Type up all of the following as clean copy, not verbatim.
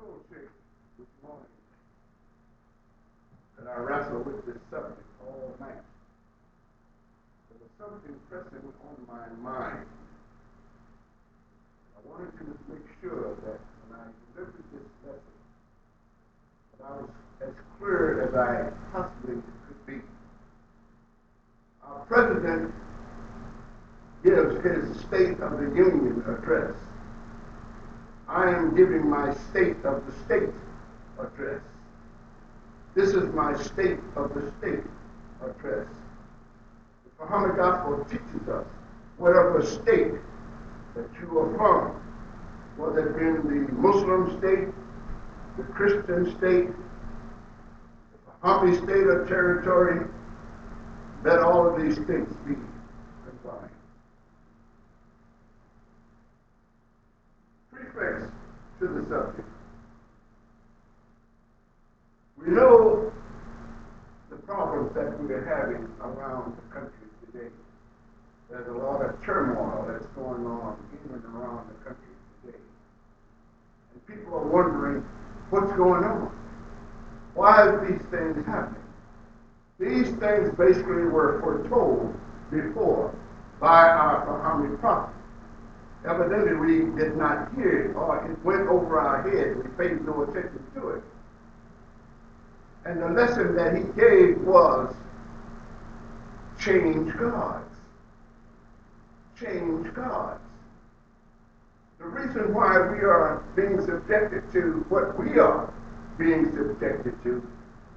told Sheikh this morning that I wrestled with this subject all night. There was something pressing on my mind. I wanted to make sure that when I delivered this lesson, that I was as clear as I possibly could be. Our president gives his State of the Union address. I am giving my State of the State address. This is my State of the State address. The Muhammad Gospel teaches us whatever state that you are from, whether it be in the Muslim state, the Christian state, the Baha'i state or territory, let all of these states be confined. Prefix to the subject. We know the problems that we are having around the country today. There's a lot of turmoil that's going on in and around the country today. And people are wondering what's going on. Why are these things happening? These things basically were foretold before by our Muhammad prophet. Evidently, we did not hear it, or it went over our head. We paid no attention to it. And the lesson that he gave was change gods. Change gods. The reason why we are being subjected to what we are being subjected to,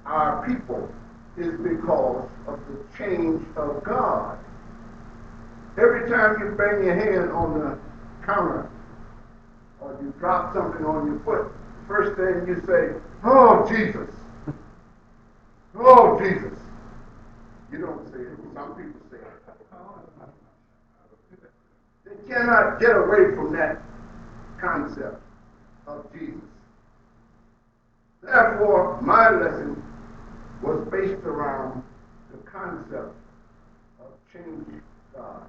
our people, is because of the change of God. Every time you bang your hand on the counter or you drop something on your foot, first thing you say, "Oh, Jesus. Oh, Jesus." You don't say it. Some people say it. They cannot get away from that concept of Jesus. Therefore, my lesson was based around the concept of changing God.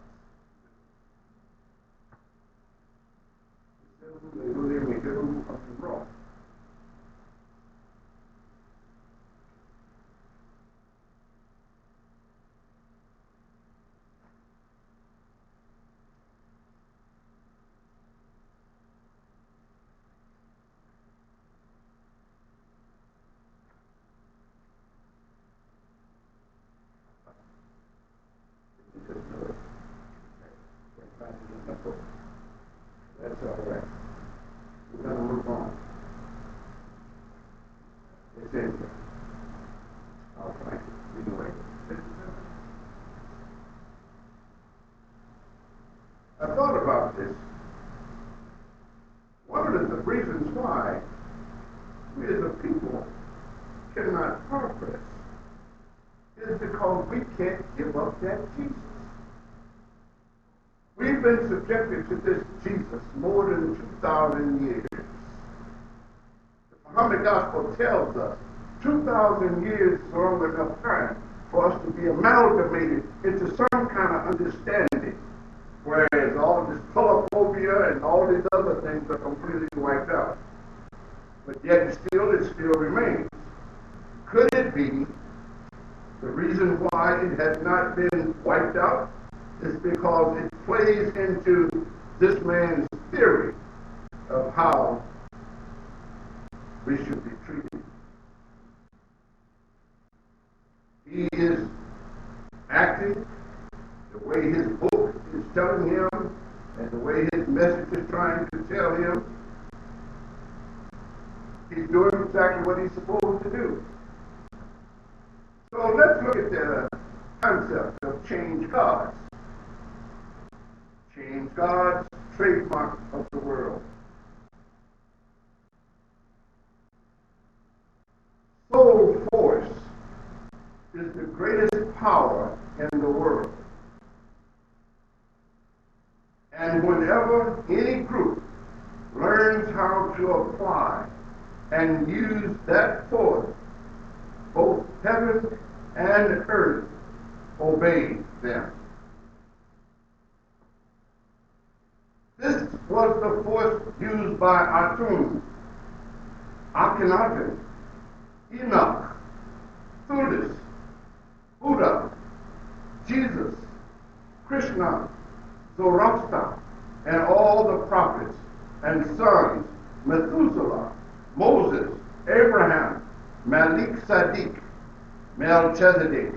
That's all right. We're going to move on. It's in there. All right. Anyway. I thought about this. One of the reasons why we as a people cannot progress is because we can't give up that Jesus. We've been subjected to this Jesus more than 2,000 years. The Muhammad Gospel tells us 2,000 years is long enough time for us to be amalgamated into some kind of understanding, whereas all this colophobia and all these other things are completely wiped out. But yet it still remains. Could it be the reason why it has not been wiped out is because it plays into this man's theory of how we should be treated? He is acting the way his book is telling him and the way his message is trying to tell him. He's doing exactly what he's supposed to do. So let's look at the concept of change gods. Change God's trademark of the world. Soul force is the greatest power in the world. And whenever any group learns how to apply and use that force, both heaven and earth obey them. This was the force used by Atum Akhenaten, Enoch, Thutis, Buddha, Jesus, Krishna, Zoroaster, and all the prophets and sons, Methuselah, Moses, Abraham, Melchizedek, Melchizedek,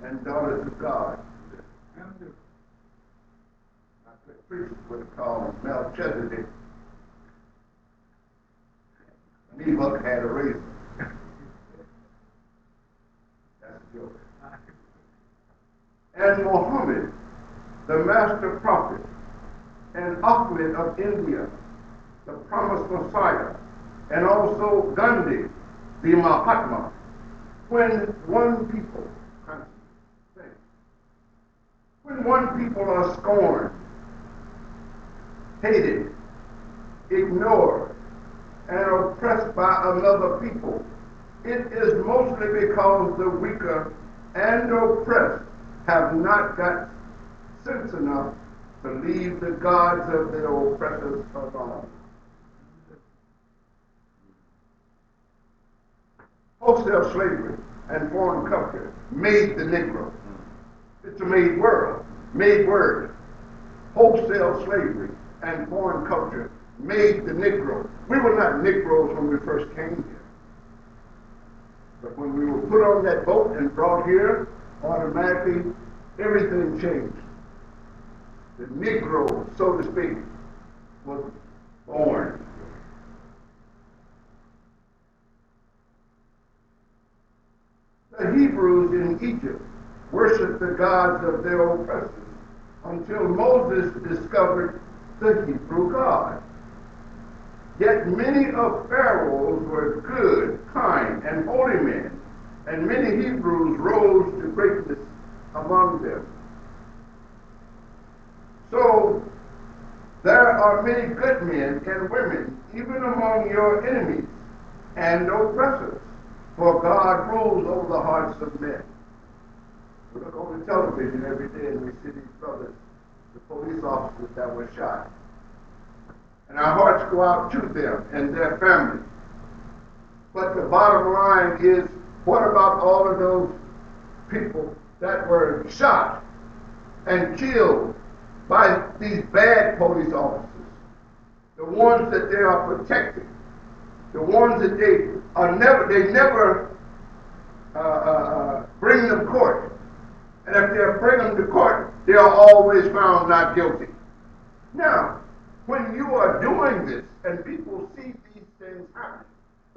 and daughters of God. The priest would call him Melchizedek. Nebuch had a razor. That's a joke. And Muhammad, the master prophet, and Ahmed of India, the promised Messiah, and also Gandhi, the Mahatma. When one people, when one people are scorned, hated, ignored, and oppressed by another people, it is mostly because the weaker and oppressed have not got sense enough to leave the gods of their oppressors alone. Wholesale slavery and foreign culture made the Negro. It's a made world, made word. Wholesale slavery and foreign culture made the Negro. We were not Negroes when we first came here. But when we were put on that boat and brought here, automatically everything changed. The Negro, so to speak, was born. The Hebrews in Egypt worshiped the gods of their oppressors until Moses discovered the Hebrew God. Yet many of Pharaohs were good, kind, and holy men, and many Hebrews rose to greatness among them. So there are many good men and women, even among your enemies and oppressors, for God rules over the hearts of men. We look on the television every day and we see these brothers, the police officers that were shot. And our hearts go out to them and their families. But the bottom line is, what about all of those people that were shot and killed by these bad police officers? The ones that they are protecting, the ones that they never bring them to court. And if they bring them to court, they are always found not guilty. Now, when you are doing this and people see these things happen,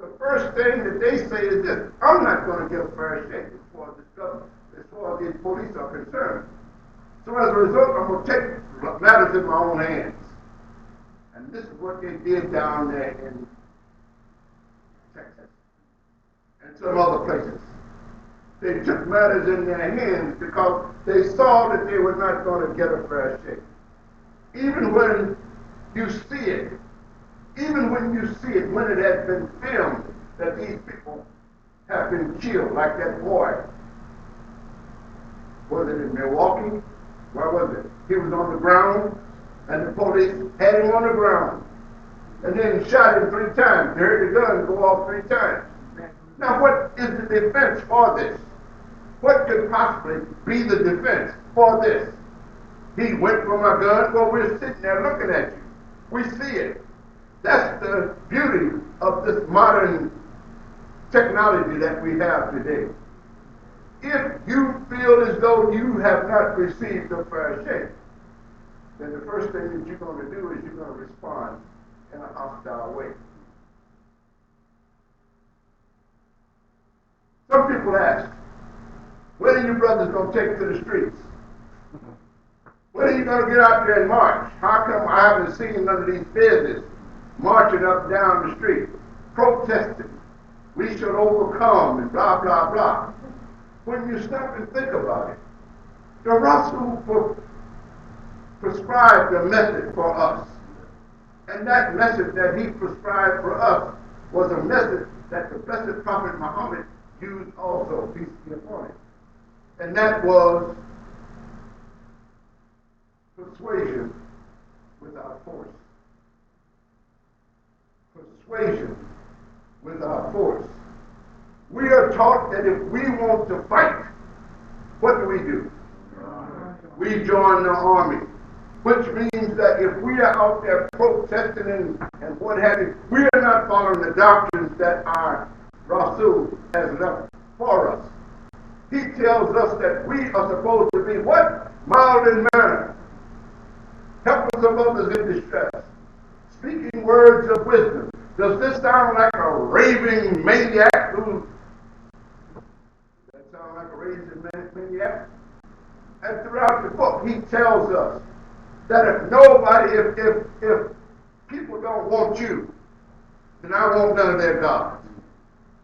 the first thing that they say is this: I'm not going to get a fair shake as far as this government, as far as these police are concerned. So as a result, I'm going to take matters in my own hands. And this is what they did down there in Texas and some other places. They took matters in their hands because they saw that they were not going to get a fair shake. Even when you see it, when it has been filmed that these people have been killed, like that boy. Was it in Milwaukee? Where was it? He was on the ground, and the police had him on the ground, and then shot him 3 times. They heard the gun go off 3 times. Now, what is the defense for this? What could possibly be the defense for this? He went for my gun. Well, we're sitting there looking at you. We see it. That's the beauty of this modern technology that we have today. If you feel as though you have not received a fair shake, then the first thing that you're going to do is you're going to respond in a hostile way. Some people ask, when are you brothers going to take it to the streets? When are you going to get out there and march? How come I haven't seen none of these business marching up and down the street, protesting? We should overcome and blah, blah, blah. When you stop and think about it, the Rasul prescribed a method for us. And that message that he prescribed for us was a message that the blessed Prophet Muhammad used also, peace be upon him. And that was persuasion without force. Persuasion with our force. We are taught that if we want to fight, what do? We join the army, which means that if we are out there protesting and what have you, we are not following the doctrines that our Rasul has left for us. He tells us that we are supposed to be what? Mild in manner, helpers of others in distress, speaking words of wisdom. Does this sound like a raving maniac? Does that sound like a raving maniac? And throughout the book, he tells us that if people don't want you, then I want none of their gods.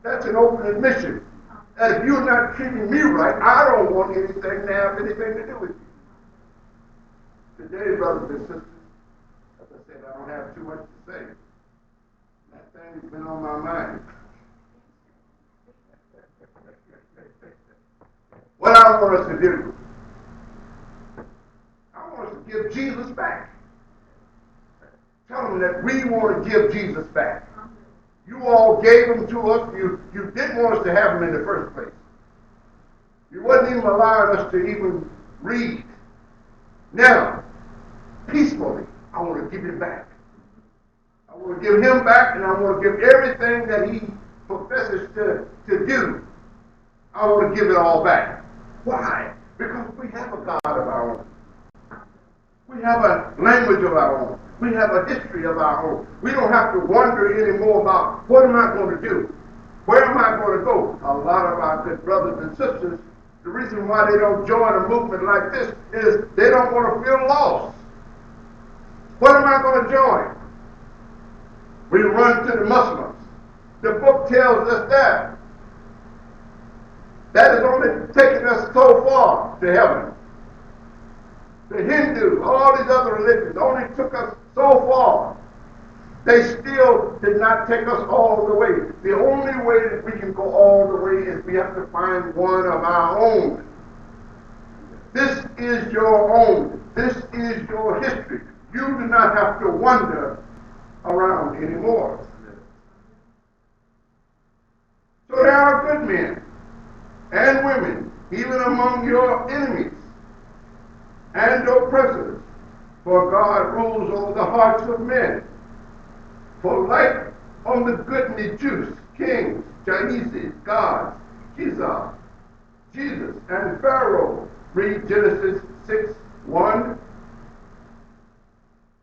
That's an open admission. That if you're not treating me right, I don't want anything to have anything to do with you. Today, brothers and sisters, as I said, I don't have too much to say. That thing's been on my mind. What I want us to do, I want us to give Jesus back. Tell them that we want to give Jesus back. You all gave him to us. You didn't want us to have him in the first place. You wasn't even allowing us to even read. Now, peacefully, I want to give him back. I want to give him back, and I want to give everything that he professes to do. I want to give it all back. Why? Because we have a God of our own. We have a language of our own. We have a history of our own. We don't have to wonder anymore about what am I going to do? Where am I going to go? A lot of our good brothers and sisters, the reason why they don't join a movement like this is they don't want to feel lost. What am I going to join? We run to the Muslims. The book tells us that. That is only taking us so far to heaven. The Hindu, all these other religions only took us so far. They still did not take us all the way. The only way that we can go all the way is we have to find one of our own. This is your own. This is your history. You do not have to wander around anymore. So there are good men and women, even among your enemies and oppressors, for God rules over the hearts of men. For like on the goodly juice, kings, Jaises, gods, Jesus, and Pharaoh. Read Genesis 6:1,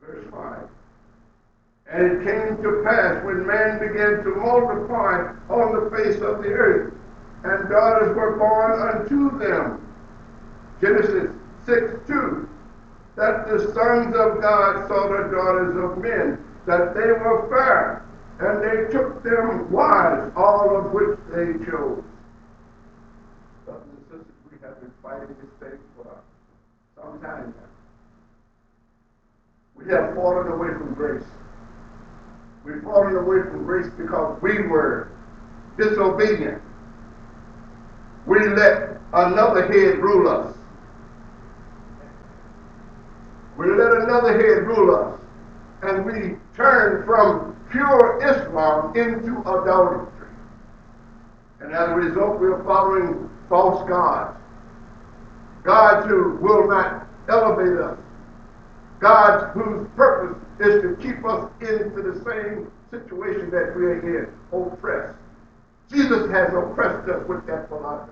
verse 5. And it came to pass when man began to multiply on the face of the earth, and daughters were born unto them. Genesis 6:2. That the sons of God saw the daughters of men, that they were fair, and they took them wives, all of which they chose. Brothers and sisters, we have been fighting this thing for some time now. We have fallen away from grace. We've fallen away from grace because we were disobedient. We let another head rule us. We let another head rule us. And we turned from pure Islam into idolatry. And as a result, we are following false gods. Gods who will not elevate us. Gods whose purpose is to keep us into the same situation that we are in, oppressed. Jesus has oppressed us with that philosophy.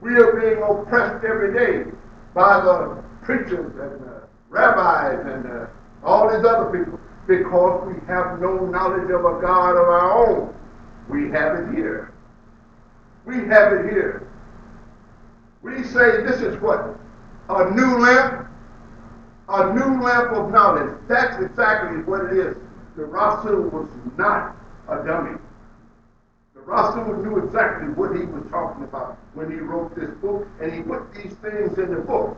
We are being oppressed every day by the preachers and the rabbis and all these other people because we have no knowledge of a God of our own. We have it here. We have it here. We say this is what? A new lamp? A new lamp of knowledge. That's exactly what it is. The Rasul was not a dummy. The Rasul knew exactly what he was talking about when he wrote this book, and he put these things in the book.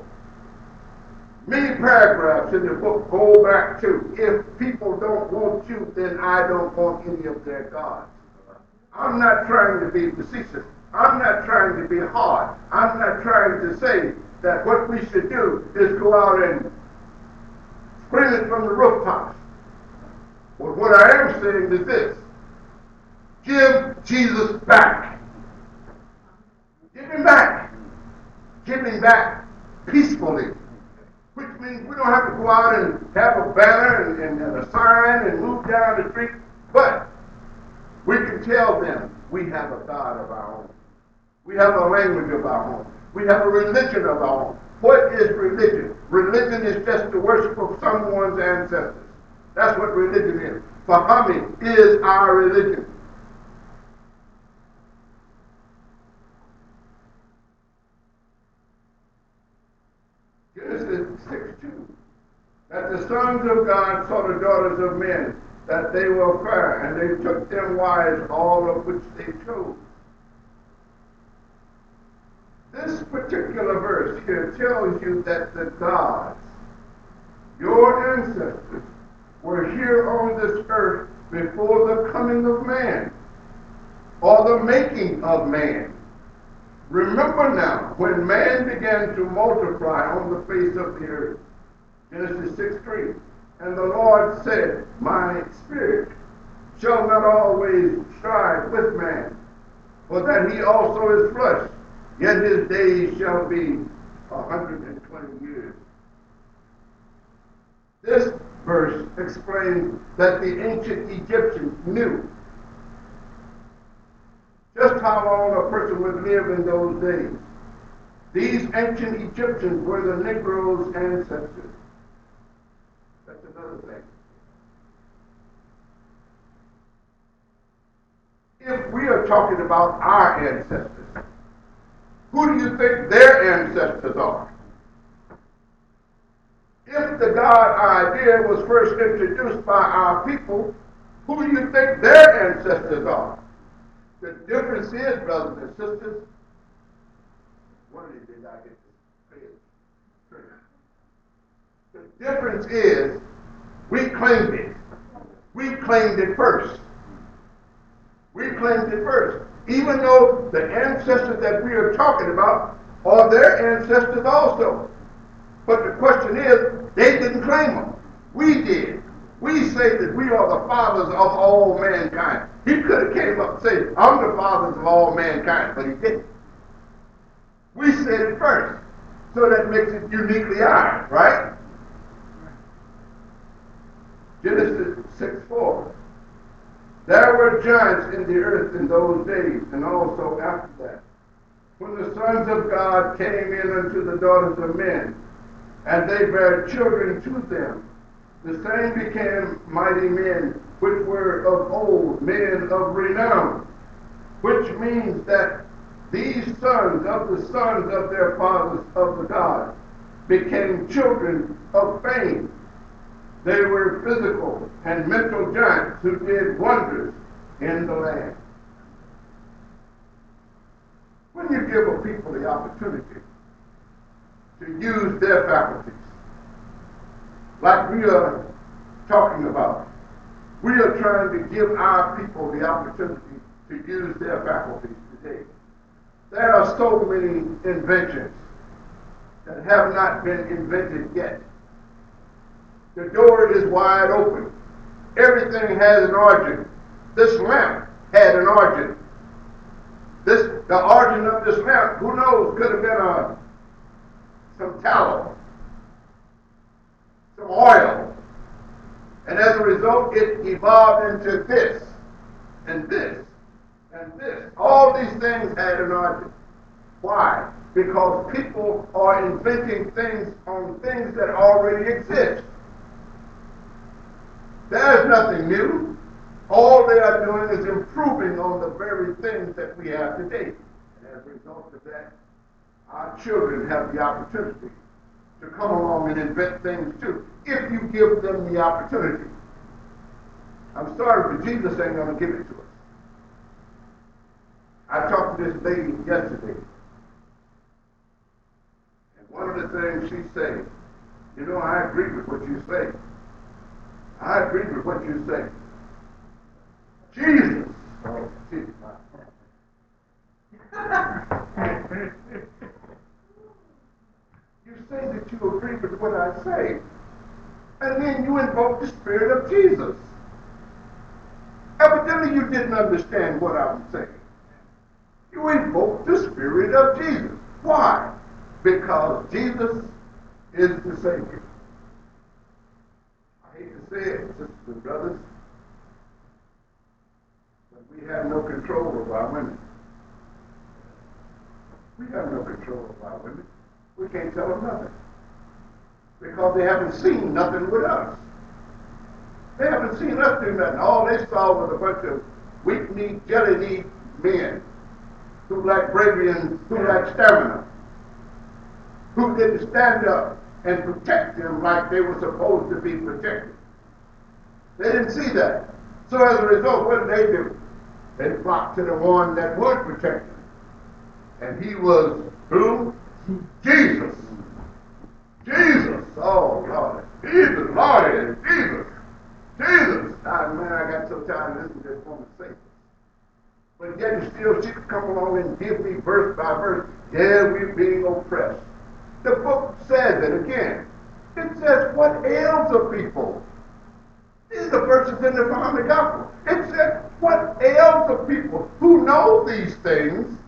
Many paragraphs in the book go back to, if people don't want you, then I don't want any of their gods. I'm not trying to be facetious. I'm not trying to be hard. I'm not trying to say that what we should do is go out and scream it from the rooftops. But what I am saying is this. Jesus back. Give him back. Give him back peacefully. Which means we don't have to go out and have a banner and a sign and move down the street. But we can tell them we have a God of our own. We have a language of our own. We have a religion of our own. What is religion? Religion is just the worship of someone's ancestors. That's what religion is. Muhammad is our religion. Genesis 6:2. That the sons of God saw the daughters of men, that they were fair, and they took them wives, all of which they chose. This particular verse here tells you that the gods, your ancestors, were here on this earth before the coming of man, or the making of man. Remember now, when man began to multiply on the face of the earth, Genesis 6:3, and the Lord said, my spirit shall not always strive with man, for that he also is flesh, yet his days shall be 120 years. This verse explains that the ancient Egyptians knew just how long a person would live in those days. These ancient Egyptians were the Negroes' ancestors. That's another thing. If we are talking about our ancestors, who do you think their ancestors are? If the God idea was first introduced by our people, who do you think their ancestors are? The difference is, brothers and sisters, one of these days I get to pay it. The difference is, we claimed it. We claimed it first. We claimed it first. Even though the ancestors that we are talking about are their ancestors also. But the question is, they didn't claim them. We did. We say that we are the fathers of all mankind. He could have came up and said, I'm the fathers of all mankind, but he didn't. We said it first. So that makes it uniquely ours, right? Genesis 6:4. There were giants in the earth in those days, and also after that, when the sons of God came in unto the daughters of men, and they bare children to them, the same became mighty men, which were of old, men of renown, which means that these sons of their fathers of the gods became children of fame. They were physical and mental giants who did wonders in the land. When you give a people the opportunity to use their faculties, like we are talking about, we are trying to give our people the opportunity to use their faculties today. There are so many inventions that have not been invented yet. The door is wide open. Everything has an origin. This lamp had an origin. The origin of this lamp, who knows, could have been some tallow, some oil. And as a result, it evolved into this, and this, and this. All these things had an origin. Why? Because people are inventing things on things that already exist. There's nothing new. All they are doing is improving on the very things that we have today. And as a result of that, our children have the opportunity to come along and invent things too, if you give them the opportunity. I'm sorry, but Jesus ain't going to give it to us. I talked to this lady yesterday, and one of the things she said, you know, I agree with what you say. I agree with what you say. Jesus! Oh, Jesus. You say that you agree with what I say, and then you invoke the Spirit of Jesus. Evidently you didn't understand what I was saying. You invoked the Spirit of Jesus. Why? Because Jesus is the Savior. I hate to say it, sisters and brothers, but we have no control over our women. We have no control over our women. We can't tell them nothing. Because they haven't seen nothing with us. They haven't seen us do nothing. All they saw was a bunch of weak-kneed, jelly-kneed men who lacked bravery and who lacked stamina, who didn't stand up and protect them like they were supposed to be protected. They didn't see that. So as a result, what did they do? They flocked to the one that would protect them. And he was who? Jesus. Jesus. Oh, Lord. Jesus, Lord, Jesus. Jesus. Man, I got so tired of listening to this woman say this. But yet still she could come along and give me verse by verse. Yeah, we're being oppressed. The book says it again. It says, what ails a people? These are the verses in the Islamic gospel. It says, what ails a people who know these things,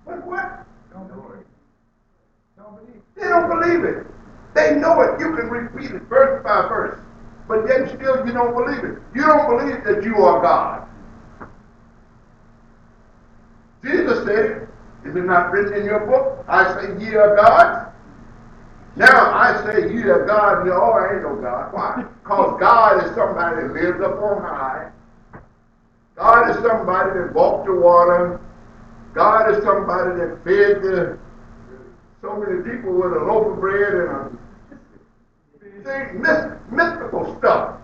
but what? Don't believe it. They don't believe it. They know it. You can repeat it verse by verse. But yet still you don't believe it. You don't believe that you are God. Jesus said it. Is it not written in your book? I say ye are gods. Now I say ye are God. And oh, I ain't no God. Why? Because God is somebody that lives up on high. God is somebody that walked the water. God is somebody that fed so many people with a loaf of bread and mystical stuff.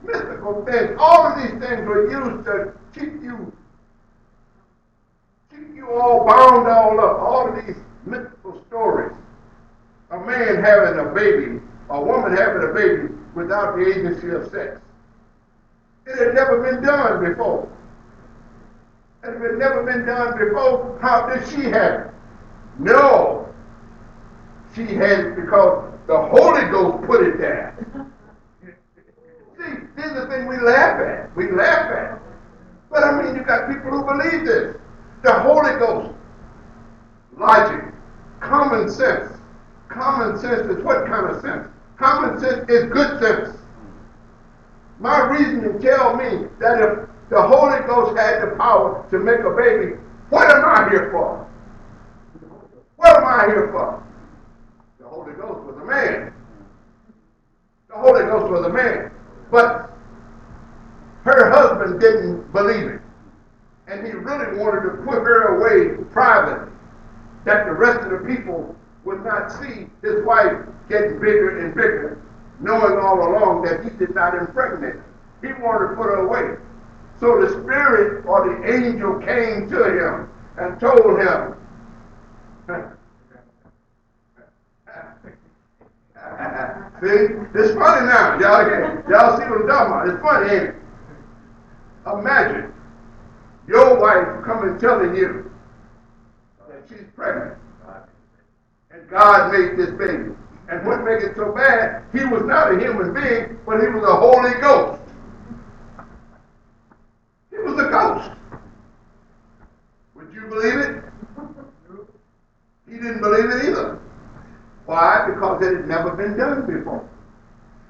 Mystical things. All of these things were used to keep you all bound all up. All of these mystical stories. A man having a baby, a woman having a baby without the agency of sex. It had never been done before. And if it had never been done before, how did she have it? No. She had it because the Holy Ghost put it there. See, these are things we laugh at. We laugh at. But I mean, you got people who believe this. The Holy Ghost. Logic. Common sense. Common sense is what kind of sense? Common sense is good sense. My reasoning tells me that if the Holy Ghost had the power to make a baby, what am I here for? What am I here for? The Holy Ghost was a man. The Holy Ghost was a man. But her husband didn't believe it. And he really wanted to put her away privately, that the rest of the people would not see his wife getting bigger and bigger, knowing all along that he did not impregnate her. He wanted to put her away. So the spirit or the angel came to him and told him, see, it's funny now. Y'all see what I'm talking about. It's funny, ain't it? Imagine your wife coming telling you that she's pregnant. And God made this baby. And what made it so bad, he was not a human being, but he was a Holy Ghost. He was a ghost. Would you believe it? He didn't believe it either. Why? Because it had never been done before.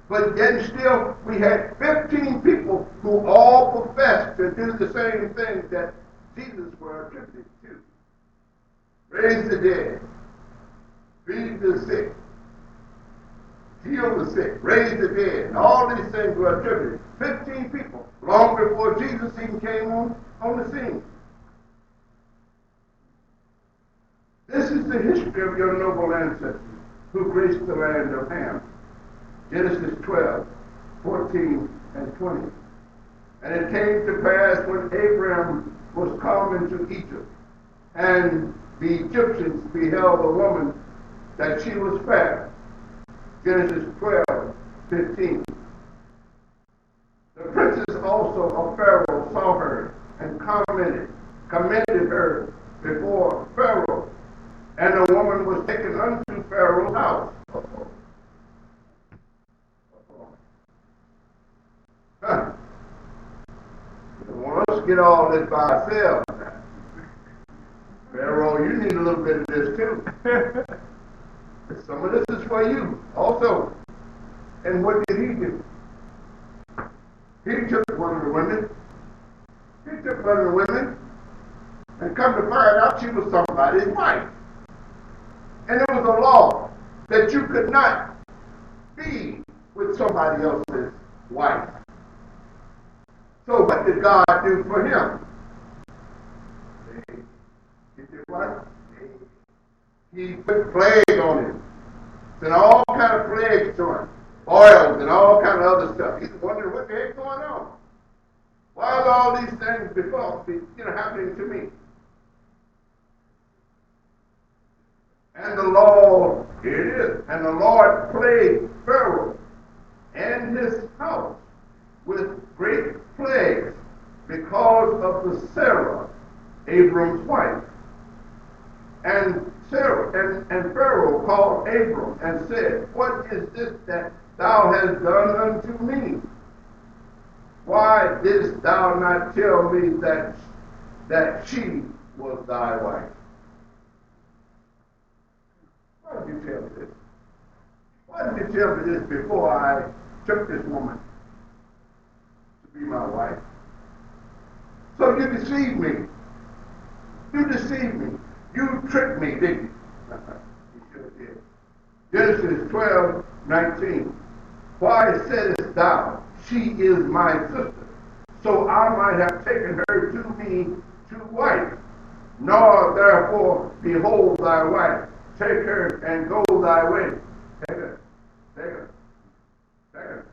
But yet still, we had 15 people who all professed to do the same thing that Jesus were attributed to. Raise the dead. Feed the sick. Heal the sick. Raise the dead. And all these things were attributed. 15 people. Long before Jesus even came on the scene. This is the history of your noble ancestors who graced the land of Ham. Genesis 12, 14, and 20. And it came to pass when Abraham was come into Egypt, and the Egyptians beheld a woman that she was fair. Genesis 12, 15. The princes also of Pharaoh saw her and commended her before Pharaoh. And the woman was taken unto Pharaoh's house. get all this by ourselves. Pharaoh, you need a little bit of this too. Some of this is for you also. And what did he do? He took one of the women. He took one of the women and come to find out she was somebody's wife. And it was a law that you could not be with somebody else's wife. So what did God do for him? He did what? He put plague on him. And all kind of plagues to him. Boils and all kind of other stuff. He's wondering what the heck's going on. Why are all these things happening to me? And the Lord, here it is, and the Lord plagued Pharaoh and his house with great plagues because of the Sarah, Abram's wife. And Pharaoh called Abram and said, what is this that thou hast done unto me? Why didst thou not tell me that she was thy wife? Why did you tell me this? Why did you tell me this before I took this woman to be my wife? So you deceived me. You deceived me. You tricked me, didn't you? You sure did. Genesis 12:19. Why saidest thou, she is my sister, so I might have taken her to me to wife? Nor therefore behold thy wife. Take her and go thy way. Take her.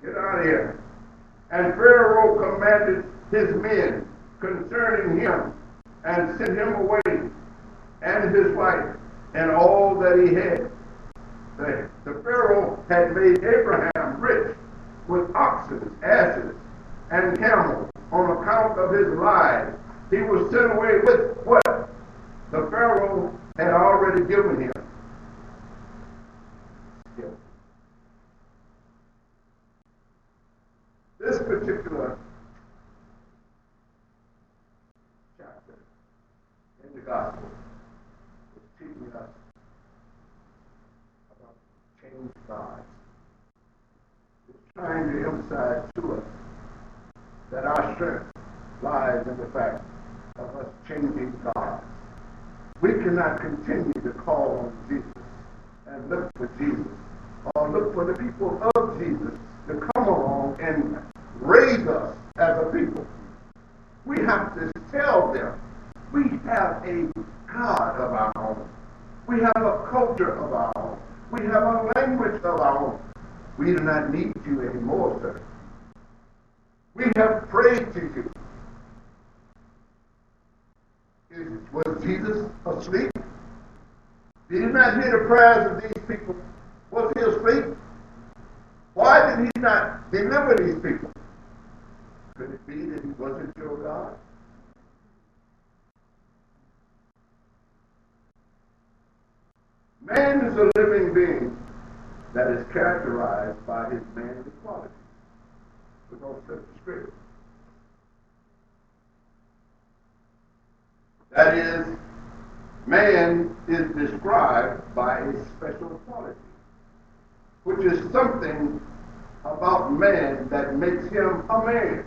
Get out of here. And Pharaoh commanded his men concerning him and sent him away, and his wife, and all that he had. The Pharaoh had made Abraham rich with oxen, asses, and camels on account of his lives. He was sent away with what the Pharaoh had already given him. This particular chapter in the Gospel is teaching us about changed lives. It's trying to emphasize to us that our strength lies in the fact of us changing lives. We cannot continue to call on Jesus and look for Jesus, or look for the people of Jesus to come along and raise us as a people. We have to tell them we have a God of our own. We have a culture of our own. We have a language of our own. We do not need you anymore, sir. We have prayed to you. Was Jesus asleep? Did he not hear the prayers of these people? Was he asleep? Why did he not deliver these people? Could it be that he wasn't your God? Man is a living being that is characterized by his manly qualities. We're going to set the scripture. That is, man is described by a special quality, which is something about man that makes him a man,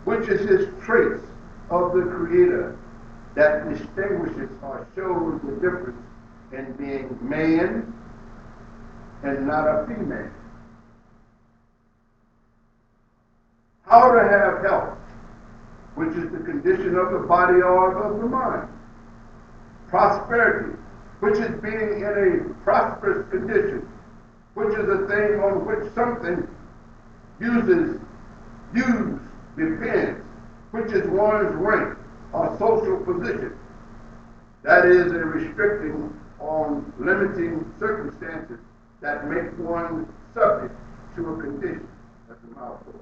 which is his traits of the Creator that distinguishes or shows the difference in being man and not a female. How to have health, which is the condition of the body or of the mind. Prosperity, which is being in a prosperous condition, which is a thing on which something used, depends, which is one's rank or social position. That is a restricting on limiting circumstances that make one subject to a condition. That's a mouthful.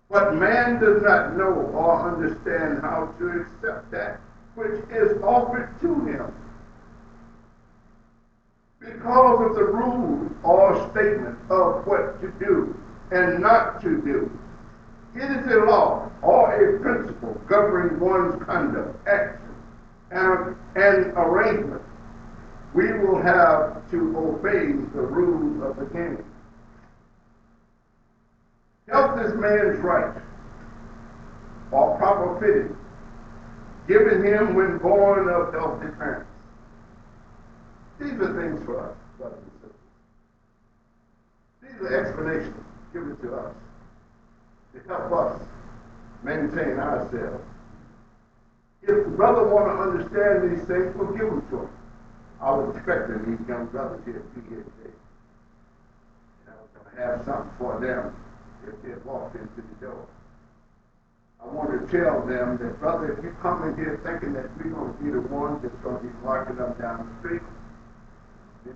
But man does not know or understand how to accept that which is offered to him, because of the rule or statement of what to do and not to do. It is a law or a principle governing one's conduct, action, and arrangement. We will have to obey the rules of the game. Health is man's right, or proper fitting, given him when born of healthy parents. These are things for us, brothers and sisters. These are explanations given to us to help us maintain ourselves. If the brother want to understand these things, we'll give them to him. I was expecting these young brothers here to be here today. And I was going to have something for them if they walked into the door. I want to tell them that, brother, if you come in here thinking that we're going to be the ones that's going to be marking them down the street, then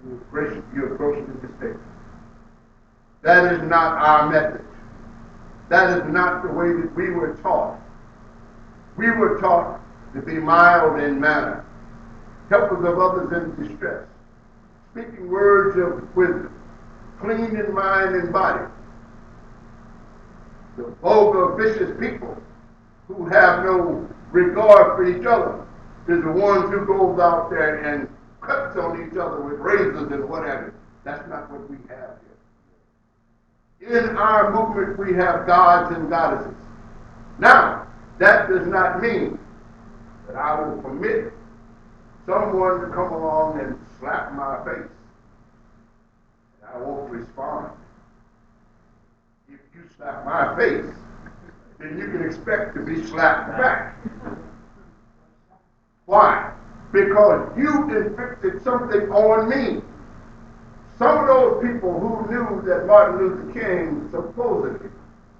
you're grossly mistaken. That is not our method. That is not the way that we were taught. We were taught to be mild in manner, helpers of others in distress, speaking words of wisdom, clean in mind and body. The vulgar, vicious people who have no regard for each other is the ones who goes out there and cuts on each other with razors and whatever. That's not what we have here. In our movement, we have gods and goddesses. Now, that does not mean that I will permit someone to come along and slap my face. And I won't respond. If you slap my face, then you can expect to be slapped back. Why? Because you inflicted something on me. Some of those people who knew that Martin Luther King supposedly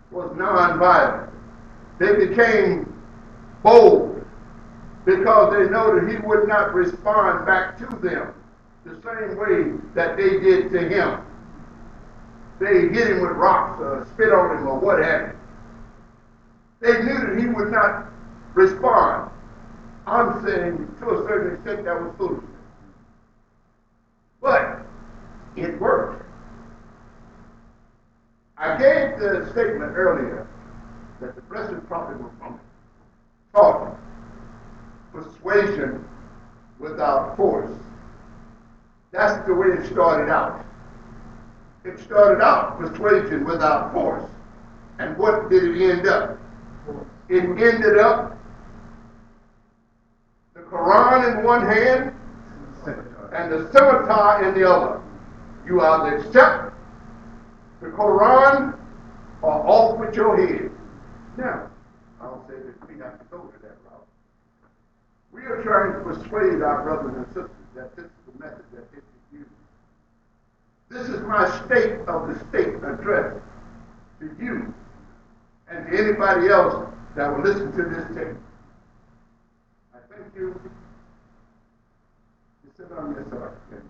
was nonviolent, they became bold because they know that he would not respond back to them the same way that they did to him. They hit him with rocks or spit on him or what have you. They knew that he would not respond. I'm saying to a certain extent that was foolishness. But it worked. I gave the statement earlier that the Blessed Prophet Muhammad taught persuasion without force. That's the way it started out. It started out persuasion without force. And what did it end up? It ended up the Quran in one hand and the scimitar in the other. You either accept the Quran or off with your head. Now, I'll say that we have to go to that route. We are trying to persuade our brothers and sisters that this is the method that they should use. This is my state of the state address to you and to anybody else that will listen to this tape. I thank you. You sit on your side.